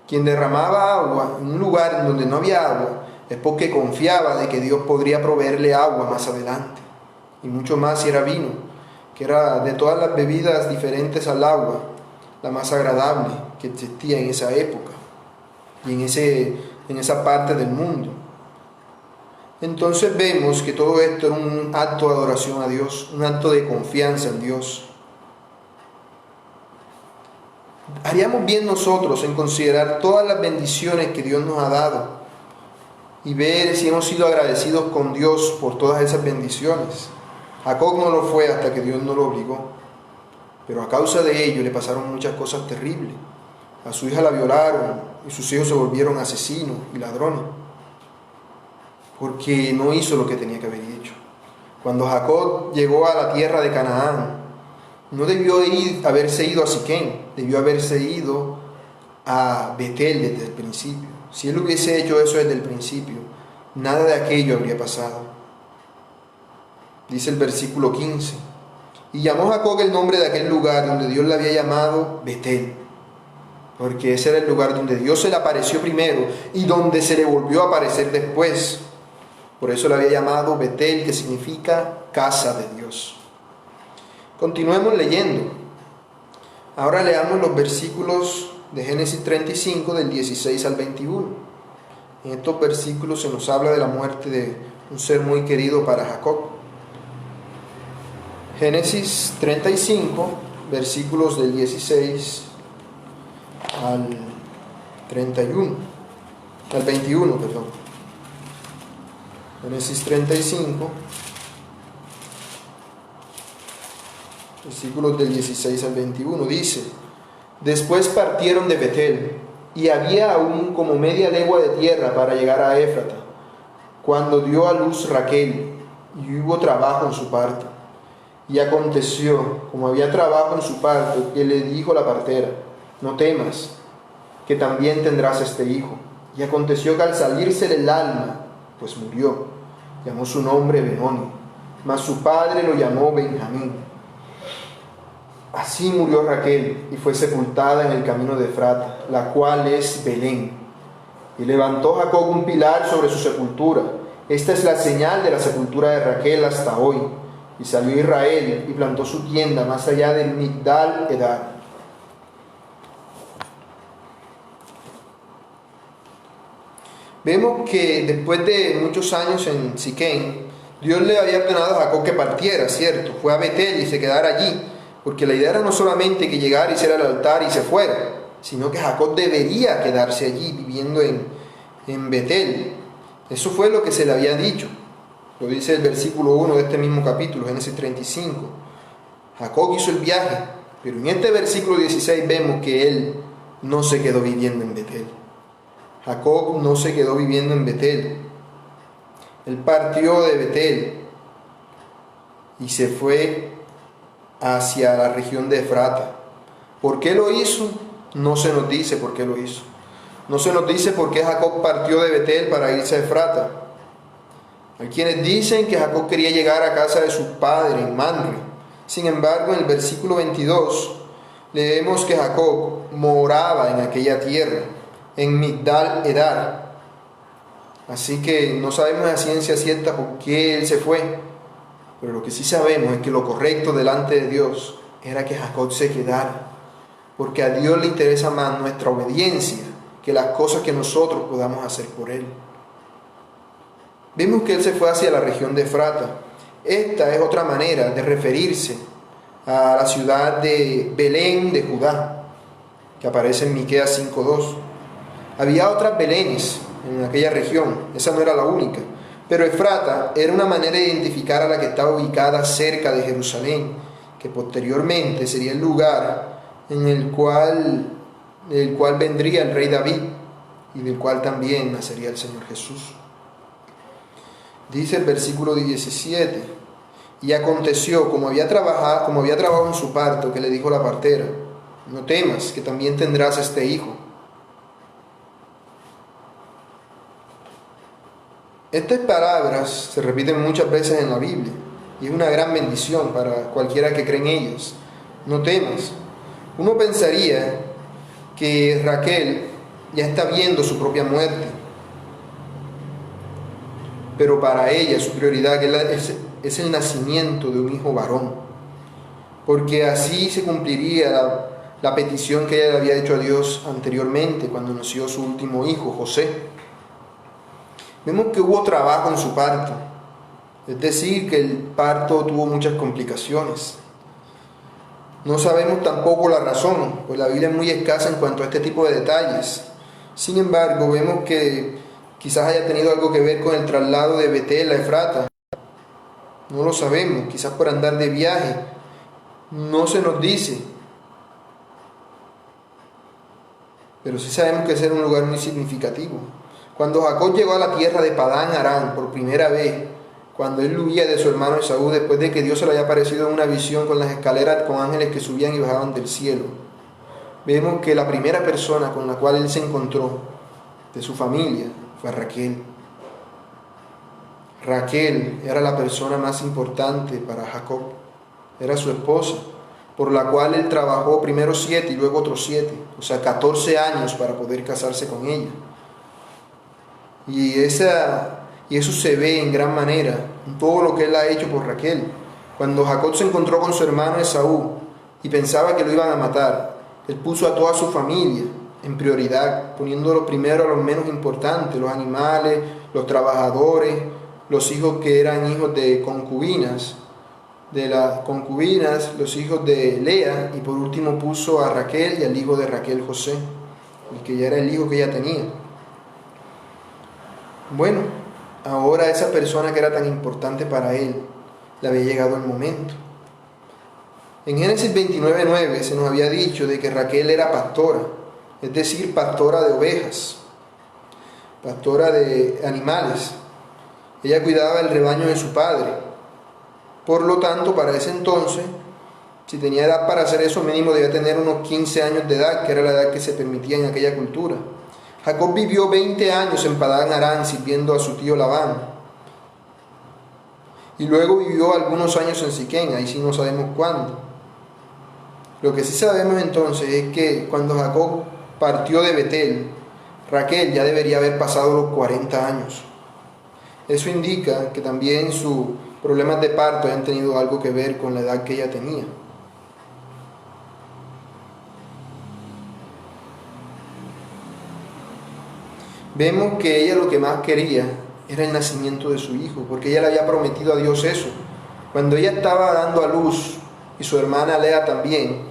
Speaker 1: Quien derramaba agua en un lugar donde no había agua es porque confiaba de que Dios podría proveerle agua más adelante, y mucho más si era vino, que era de todas las bebidas diferentes al agua, la más agradable que existía en esa época y en esa parte del mundo. Entonces vemos que todo esto era un acto de adoración a Dios, un acto de confianza en Dios. Haríamos bien nosotros en considerar todas las bendiciones que Dios nos ha dado y ver si hemos sido agradecidos con Dios por todas esas bendiciones. Jacob no lo fue hasta que Dios no lo obligó, pero a causa de ello le pasaron muchas cosas terribles. A su hija la violaron y sus hijos se volvieron asesinos y ladrones, porque no hizo lo que tenía que haber hecho. Cuando Jacob llegó a la tierra de Canaán, no debió haberse ido a Siquén, debió haberse ido a Betel desde el principio. Si él hubiese hecho eso desde el principio, nada de aquello habría pasado. Dice el versículo 15: y llamó Jacob el nombre de aquel lugar donde Dios le había llamado Betel, porque ese era el lugar donde Dios se le apareció primero y donde se le volvió a aparecer después. Por eso le había llamado Betel, que significa casa de Dios. Continuemos leyendo. Ahora leamos los versículos de Génesis 35 del 16 al 21. En estos versículos se nos habla de la muerte de un ser muy querido para Jacob. Génesis 35, versículos del 16 al 31, al 21, perdón. Génesis 35, versículos del 16 al 21, dice: después partieron de Betel, y había aún como media legua de tierra para llegar a Éfrata, cuando dio a luz Raquel, y hubo trabajo en su parto. Y aconteció, como había trabajo en su parto, que le dijo la partera: no temas, que también tendrás este hijo. Y aconteció que al salirse el alma, pues murió, llamó su nombre Benoni, mas su padre lo llamó Benjamín. Así murió Raquel y fue sepultada en el camino de Efrata, la cual es Belén. Y levantó Jacob un pilar sobre su sepultura. Esta es la señal de la sepultura de Raquel hasta hoy. Y salió Israel y plantó su tienda más allá del Migdal Edar. Vemos que después de muchos años en Siquén, Dios le había ordenado a Jacob que partiera, ¿cierto? Fue a Betel y se quedara allí, porque la idea era no solamente que llegara, hiciera el altar y se fuera, sino que Jacob debería quedarse allí viviendo en Betel. Eso fue lo que se le había dicho. Lo dice el versículo 1 de este mismo capítulo, Génesis 35. Jacob hizo el viaje, pero en este versículo 16 vemos que él no se quedó viviendo en Betel. Jacob no se quedó viviendo en Betel. Él partió de Betel y se fue hacia la región de Efrata. ¿Por qué lo hizo? No se nos dice por qué lo hizo. No se nos dice por qué Jacob partió de Betel para irse a Efrata. Hay quienes dicen que Jacob quería llegar a casa de su padre en Mamre, Sin embargo, en el versículo 22 leemos que Jacob moraba en aquella tierra, en Migdal Edar. Así que no sabemos a ciencia cierta por qué él se fue, pero lo que sí sabemos es que lo correcto delante de Dios era que Jacob se quedara, porque a Dios le interesa más nuestra obediencia que las cosas que nosotros podamos hacer por él. Vemos que él se fue hacia la región de Efrata. Esta es otra manera de referirse a la ciudad de Belén de Judá, que aparece en Miqueas 5:2. Había otras Belénes en aquella región, esa no era la única, pero Efrata era una manera de identificar a la que estaba ubicada cerca de Jerusalén, que posteriormente sería el lugar en el cual vendría el rey David y del cual también nacería el Señor Jesús. Dice el versículo 17: y aconteció, como había trabajado en su parto, que le dijo la partera: no temas, que también tendrás este hijo. Estas palabras se repiten muchas veces en la Biblia y es una gran bendición para cualquiera que cree en ellas. No temas. Uno pensaría que Raquel ya está viendo su propia muerte, pero para ella su prioridad es el nacimiento de un hijo varón, porque así se cumpliría la petición que ella le había hecho a Dios anteriormente cuando nació su último hijo, José. Vemos que hubo trabajo en su parto, es decir, que el parto tuvo muchas complicaciones. No sabemos tampoco la razón, pues la Biblia es muy escasa en cuanto a este tipo de detalles. Sin embargo, vemos que quizás haya tenido algo que ver con el traslado de Betel a Efrata. No lo sabemos, quizás por andar de viaje. No se nos dice. Pero sí sabemos que ese era un lugar muy significativo. Cuando Jacob llegó a la tierra de Padán Aram por primera vez, cuando él huía de su hermano Esaú, después de que Dios se le haya aparecido en una visión con las escaleras con ángeles que subían y bajaban del cielo, vemos que la primera persona con la cual él se encontró de su familia fue Raquel. Raquel era la persona más importante para Jacob, era su esposa, por la cual él trabajó primero 7 y luego otros 7, o sea 14 años para poder casarse con ella. Y eso se ve en gran manera en todo lo que él ha hecho por Raquel. Cuando Jacob se encontró con su hermano Esaú y pensaba que lo iban a matar, él puso a toda su familia en prioridad, poniéndolo primero a los menos importantes, los animales, los trabajadores, los hijos que eran hijos de concubinas, los hijos de Lea, y por último puso a Raquel y al hijo de Raquel, José, el que ya era el hijo que ella tenía. Bueno, ahora esa persona que era tan importante para él, le había llegado el momento. En Génesis 29:9 se nos había dicho de que Raquel era pastora, es decir, pastora de ovejas, pastora de animales. Ella cuidaba el rebaño de su padre. Por lo tanto, para ese entonces, si tenía edad para hacer eso, mínimo debía tener unos 15 años de edad, que era la edad que se permitía en aquella cultura. Jacob vivió 20 años en Padán Aram sirviendo a su tío Labán. Y luego vivió algunos años en Siquén, ahí sí no sabemos cuándo. Lo que sí sabemos entonces es que cuando Jacob partió de Betel, Raquel ya debería haber pasado los 40 años. Eso indica que también sus problemas de parto han tenido algo que ver con la edad que ella tenía. Vemos que ella lo que más quería era el nacimiento de su hijo, porque ella le había prometido a Dios eso. Cuando ella estaba dando a luz, y su hermana Lea también,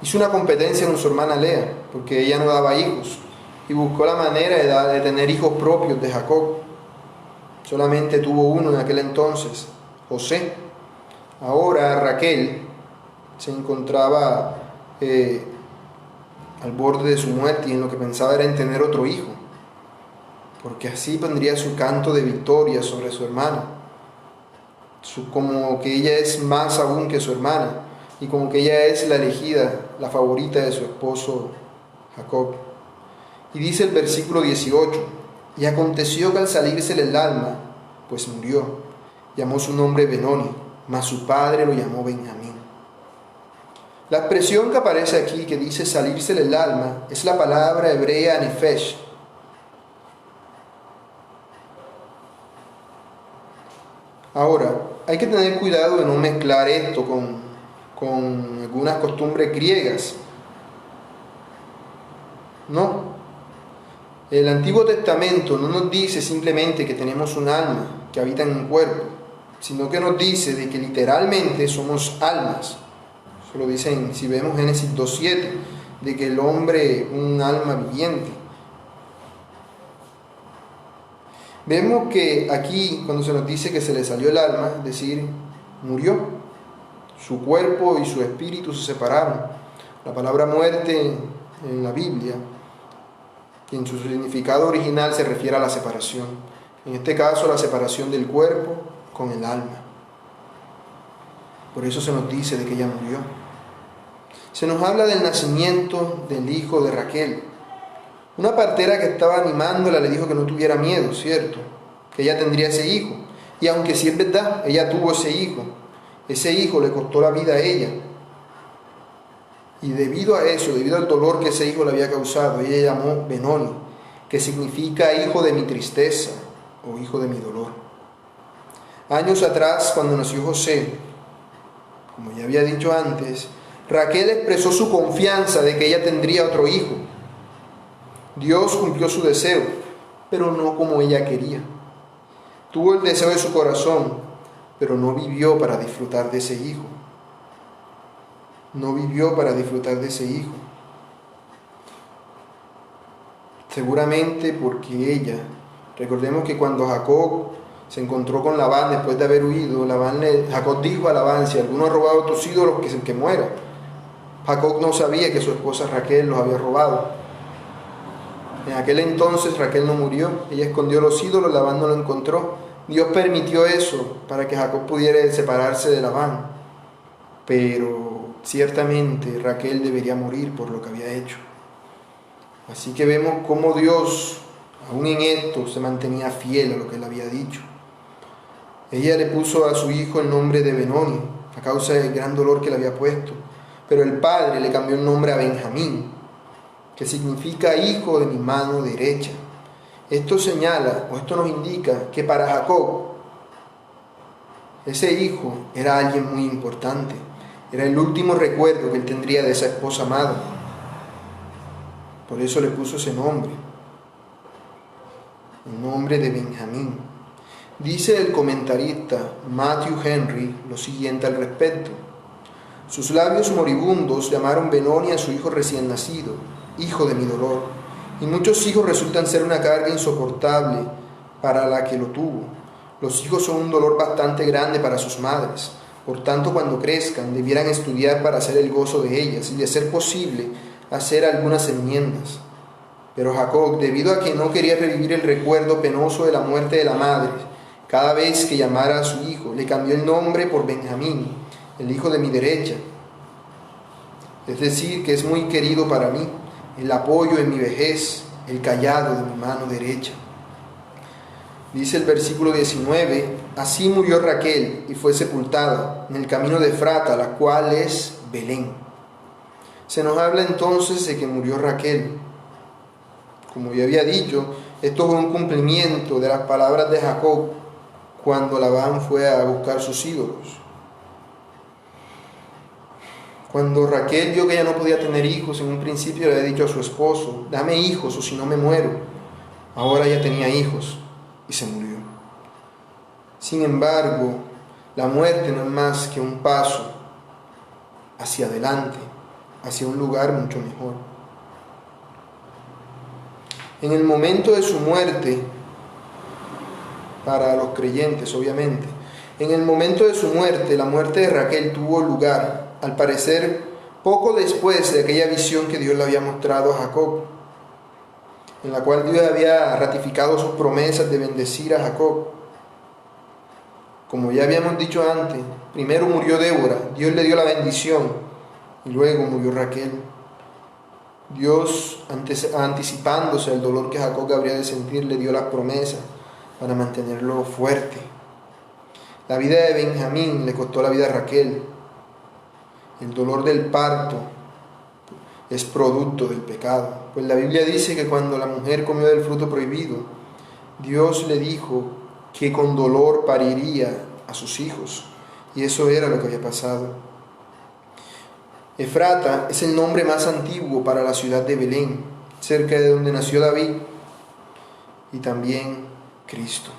Speaker 1: hizo una competencia con su hermana Lea, porque ella no daba hijos, y buscó la manera de tener hijos propios de Jacob. Solamente tuvo uno en aquel entonces, José. Ahora Raquel se encontraba al borde de su muerte y en lo que pensaba era en tener otro hijo, porque así pondría su canto de victoria sobre su hermana, como que ella es más aún que su hermana y como que ella es la elegida, la favorita de su esposo Jacob. Y dice el versículo 18: y aconteció que al salírsele el alma, pues murió, llamó su nombre Benoni, mas su padre lo llamó Benjamín. La expresión que aparece aquí, que dice salirse del alma, es la palabra hebrea nefesh. Ahora, hay que tener cuidado de no mezclar esto con algunas costumbres griegas. No. El Antiguo Testamento no nos dice simplemente que tenemos un alma que habita en un cuerpo, sino que nos dice de que literalmente somos almas. Eso lo dicen, si vemos Génesis 2:7, de que el hombre es un alma viviente. Vemos que aquí, cuando se nos dice que se le salió el alma, es decir, murió, su cuerpo y su espíritu se separaron. La palabra muerte en la Biblia, en su significado original, se refiere a la separación. En este caso, la separación del cuerpo con el alma. Por eso se nos dice de que ella murió. Se nos habla del nacimiento del hijo de Raquel. Una partera que estaba animándola le dijo que no tuviera miedo, ¿cierto? Que ella tendría ese hijo. Y aunque sí es verdad, ella tuvo ese hijo le costó la vida a ella. Y debido a eso, debido al dolor que ese hijo le había causado, ella llamó Benoni, que significa hijo de mi tristeza o hijo de mi dolor. Años atrás, cuando nació José, como ya había dicho antes, Raquel expresó su confianza de que ella tendría otro hijo. Dios cumplió su deseo, pero no como ella quería. Tuvo el deseo de su corazón, pero no vivió para disfrutar de ese hijo. No vivió para disfrutar de ese hijo. Seguramente porque ella, recordemos que cuando Jacob se encontró con Labán después de haber huido, Jacob dijo a Labán: si alguno ha robado tus ídolos, que muera. Jacob no sabía que su esposa Raquel los había robado. En aquel entonces Raquel no murió, ella escondió los ídolos, Labán no lo encontró. Dios permitió eso para que Jacob pudiera separarse de Labán, pero ciertamente Raquel debería morir por lo que había hecho. Así que vemos cómo Dios, aún en esto, se mantenía fiel a lo que él había dicho. Ella le puso a su hijo el nombre de Benoni, a causa del gran dolor que le había puesto, pero el padre le cambió el nombre a Benjamín, que significa hijo de mi mano derecha. Esto señala, o esto nos indica, que para Jacob, ese hijo era alguien muy importante. Era el último recuerdo que él tendría de esa esposa amada. Por eso le puso ese nombre, el nombre de Benjamín. Dice el comentarista Matthew Henry lo siguiente al respecto: sus labios moribundos llamaron Benoni a su hijo recién nacido, hijo de mi dolor, y muchos hijos resultan ser una carga insoportable para la que lo tuvo. Los hijos son un dolor bastante grande para sus madres. Por tanto, cuando crezcan, debieran estudiar para hacer el gozo de ellas y, de ser posible, hacer algunas enmiendas. Pero Jacob, debido a que no quería revivir el recuerdo penoso de la muerte de la madre, cada vez que llamara a su hijo, le cambió el nombre por Benjamín, el hijo de mi derecha. Es decir, que es muy querido para mí, el apoyo en mi vejez, el cayado de mi mano derecha. Dice el versículo 19: así murió Raquel y fue sepultada en el camino de Efrata, la cual es Belén. Se nos habla entonces de que murió Raquel. Como ya había dicho, esto fue un cumplimiento de las palabras de Jacob cuando Labán fue a buscar sus ídolos. Cuando Raquel vio que ella no podía tener hijos, en un principio le había dicho a su esposo: dame hijos o si no me muero. Ahora ella tenía hijos y se murió. Sin embargo, la muerte no es más que un paso hacia adelante, hacia un lugar mucho mejor. En el momento de su muerte, para los creyentes obviamente, en el momento de su muerte, la muerte de Raquel tuvo lugar, al parecer, poco después de aquella visión que Dios le había mostrado a Jacob, en la cual Dios había ratificado sus promesas de bendecir a Jacob. Como ya habíamos dicho antes, primero murió Débora, Dios le dio la bendición, y luego murió Raquel. Dios, anticipándose al dolor que Jacob habría de sentir, le dio las promesas para mantenerlo fuerte. La vida de Benjamín le costó la vida a Raquel. El dolor del parto es producto del pecado. Pues la Biblia dice que cuando la mujer comió del fruto prohibido, Dios le dijo que con dolor pariría a sus hijos. Y eso era lo que había pasado. Efrata es el nombre más antiguo para la ciudad de Belén, cerca de donde nació David y también Cristo.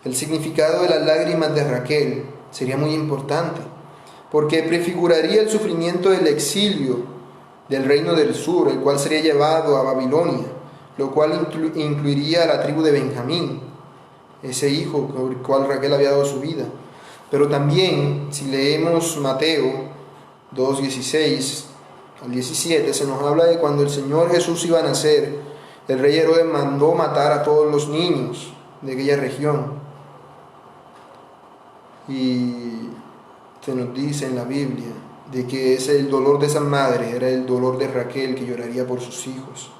Speaker 1: El significado de las lágrimas de Raquel sería muy importante, porque prefiguraría el sufrimiento del exilio del reino del sur, el cual sería llevado a Babilonia, lo cual incluiría a la tribu de Benjamín, ese hijo por el cual Raquel había dado su vida. Pero también, si leemos Mateo 2:16 al 17, se nos habla de cuando el Señor Jesús iba a nacer, el rey Herodes mandó matar a todos los niños de aquella región. Y se nos dice en la Biblia de que el dolor de esa madre era el dolor de Raquel, que lloraría por sus hijos,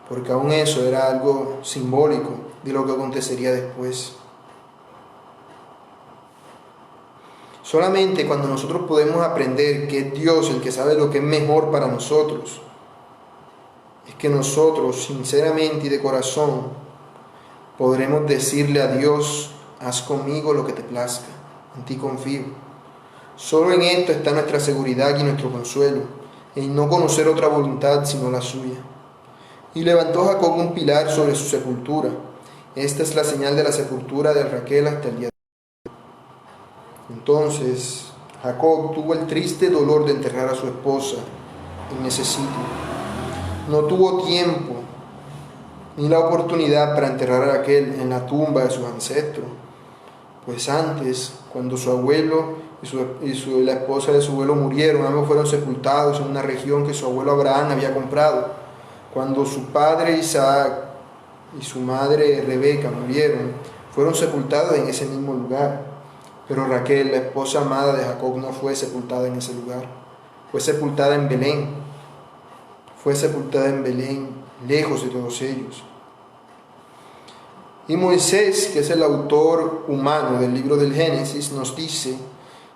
Speaker 1: porque aún eso era algo simbólico de lo que acontecería después. Solamente cuando nosotros podemos aprender que es Dios el que sabe lo que es mejor para nosotros, es que nosotros sinceramente y de corazón podremos decirle a Dios: haz conmigo lo que te plazca, en ti confío. Solo en esto está nuestra seguridad y nuestro consuelo, en no conocer otra voluntad sino la suya. Y levantó Jacob un pilar sobre su sepultura. Esta es la señal de la sepultura de Raquel hasta el día de hoy. Entonces Jacob tuvo el triste dolor de enterrar a su esposa en ese sitio. No tuvo tiempo ni la oportunidad para enterrar a Raquel en la tumba de sus ancestros, pues antes, cuando su abuelo y la esposa de su abuelo murieron, ambos fueron sepultados en una región que su abuelo Abraham había comprado. Cuando su padre Isaac y su madre Rebeca murieron, fueron sepultados en ese mismo lugar. Pero Raquel, la esposa amada de Jacob, no fue sepultada en ese lugar. Fue sepultada en Belén. Fue sepultada en Belén, lejos de todos ellos. Y Moisés, que es el autor humano del libro del Génesis, nos dice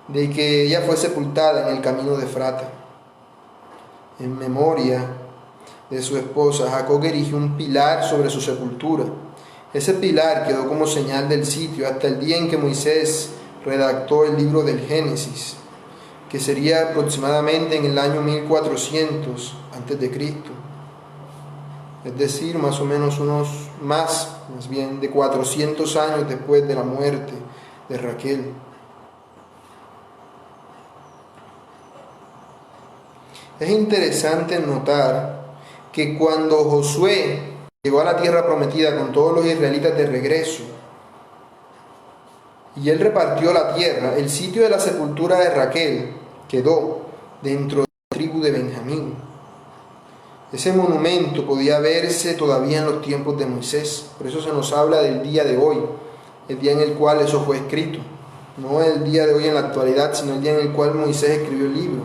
Speaker 1: de que ella fue sepultada en el camino de Efrata. En memoria de su esposa, Jacob erigió un pilar sobre su sepultura. Ese pilar quedó como señal del sitio hasta el día en que Moisés redactó el libro del Génesis, que sería aproximadamente en el año 1400 a.C., es decir, más o menos más bien de 400 años después de la muerte de Raquel. Es interesante notar que cuando Josué llegó a la tierra prometida con todos los israelitas de regreso, y él repartió la tierra, el sitio de la sepultura de Raquel quedó dentro de la tribu de Benjamín. Ese monumento podía verse todavía en los tiempos de Moisés. Por eso se nos habla del día de hoy, el día en el cual eso fue escrito. No el día de hoy en la actualidad, sino el día en el cual Moisés escribió el libro.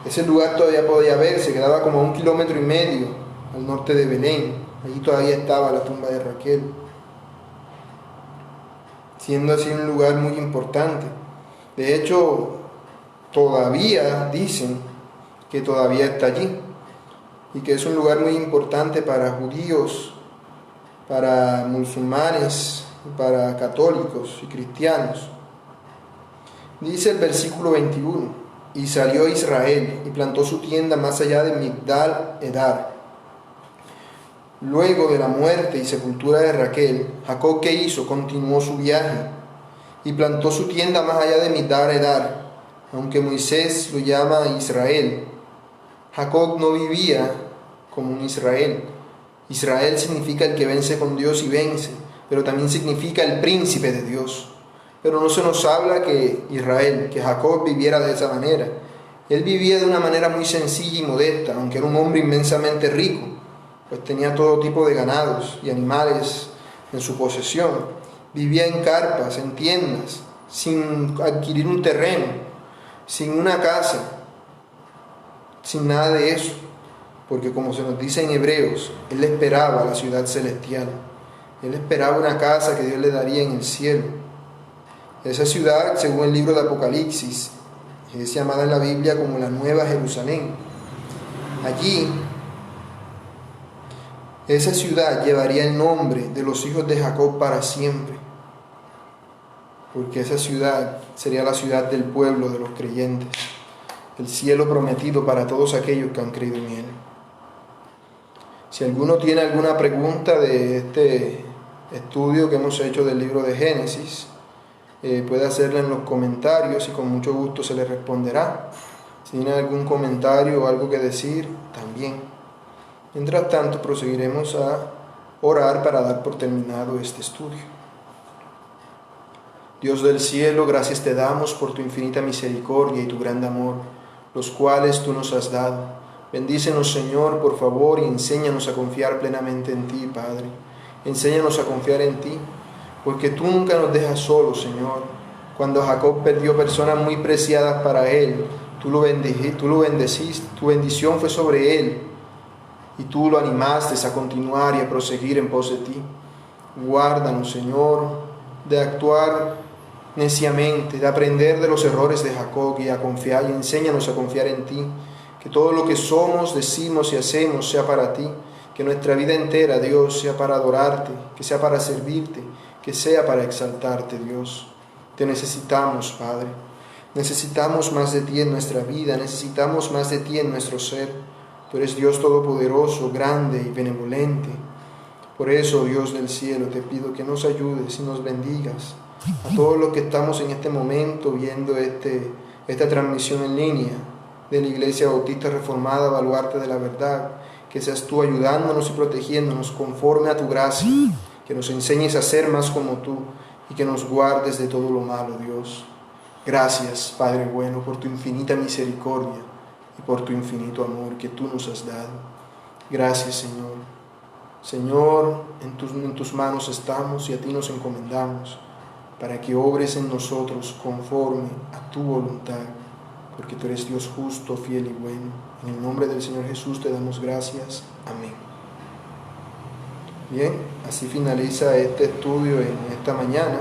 Speaker 1: Ese lugar todavía podía verse, quedaba como a 1,5 kilómetros al norte de Belén. Allí todavía estaba la tumba de Raquel, siendo así un lugar muy importante. De hecho, todavía dicen que todavía está allí, y que es un lugar muy importante para judíos, para musulmanes, para católicos y cristianos. Dice el versículo 21: y salió Israel y plantó su tienda más allá de Migdal Edar. Luego de la muerte y sepultura de Raquel, Jacob, ¿qué hizo? Continuó su viaje y plantó su tienda más allá de Migdal Edar. Aunque Moisés lo llama Israel, Jacob no vivía como un Israel. Israel significa el que vence con Dios y vence, pero también significa el príncipe de Dios. Pero no se nos habla que Jacob viviera de esa manera. Él vivía de una manera muy sencilla y modesta, aunque era un hombre inmensamente rico, pues tenía todo tipo de ganados y animales en su posesión. Vivía en carpas, en tiendas, sin adquirir un terreno, sin una casa, sin nada de eso, porque como se nos dice en Hebreos, él esperaba la ciudad celestial. Él esperaba una casa que Dios le daría en el cielo.
Speaker 2: Esa ciudad, según el libro de Apocalipsis, es llamada en la Biblia como la Nueva Jerusalén. Allí, esa ciudad llevaría el nombre de los hijos de Jacob para siempre, porque esa ciudad sería la ciudad del pueblo de los creyentes, el cielo prometido para todos aquellos que han creído en él. Si alguno tiene alguna pregunta de este estudio que hemos hecho del libro de Génesis, puede hacerla en los comentarios y con mucho gusto se le responderá. Si tiene algún comentario o algo que decir, también. Mientras tanto, proseguiremos a orar para dar por terminado este estudio. Dios del cielo, gracias te damos por tu infinita misericordia y tu gran amor, los cuales tú nos has dado. Bendícenos, Señor, por favor, y enséñanos a confiar plenamente en ti, Padre. Enséñanos a confiar en ti, porque tú nunca nos dejas solos, Señor. Cuando Jacob perdió personas muy preciadas para él, tú lo bendeciste, tu bendición fue sobre él, y tú lo animaste a continuar y a proseguir en pos de ti. Guárdanos, Señor, de actuar neciamente, de aprender de los errores de Jacob y a confiar, y enséñanos a confiar en ti. Que todo lo que somos, decimos y hacemos sea para ti. Que nuestra vida entera, Dios, sea para adorarte, que sea para servirte, que sea para exaltarte, Dios. Te necesitamos, Padre. Necesitamos más de ti en nuestra vida, necesitamos más de ti en nuestro ser. Tú eres Dios todopoderoso, grande y benevolente. Por eso, Dios del cielo, te pido que nos ayudes y nos bendigas. A todos los que estamos en este momento viendo esta transmisión en línea de la Iglesia Bautista Reformada, Baluarte de la Verdad, que seas tú ayudándonos y protegiéndonos conforme a tu gracia, que nos enseñes a ser más como tú y que nos guardes de todo lo malo, Dios. Gracias, Padre bueno, por tu infinita misericordia y por tu infinito amor que tú nos has dado. Gracias, Señor. Señor, en tus manos estamos y a ti nos encomendamos para que obres en nosotros conforme a tu voluntad, porque tú eres Dios justo, fiel y bueno. En el nombre del Señor Jesús te damos gracias. Amén. Bien, así finaliza este estudio en esta mañana.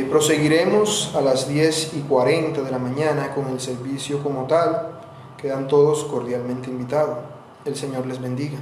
Speaker 2: Proseguiremos a las 10:40 de la mañana con el servicio como tal. Quedan todos cordialmente invitados. El Señor les bendiga.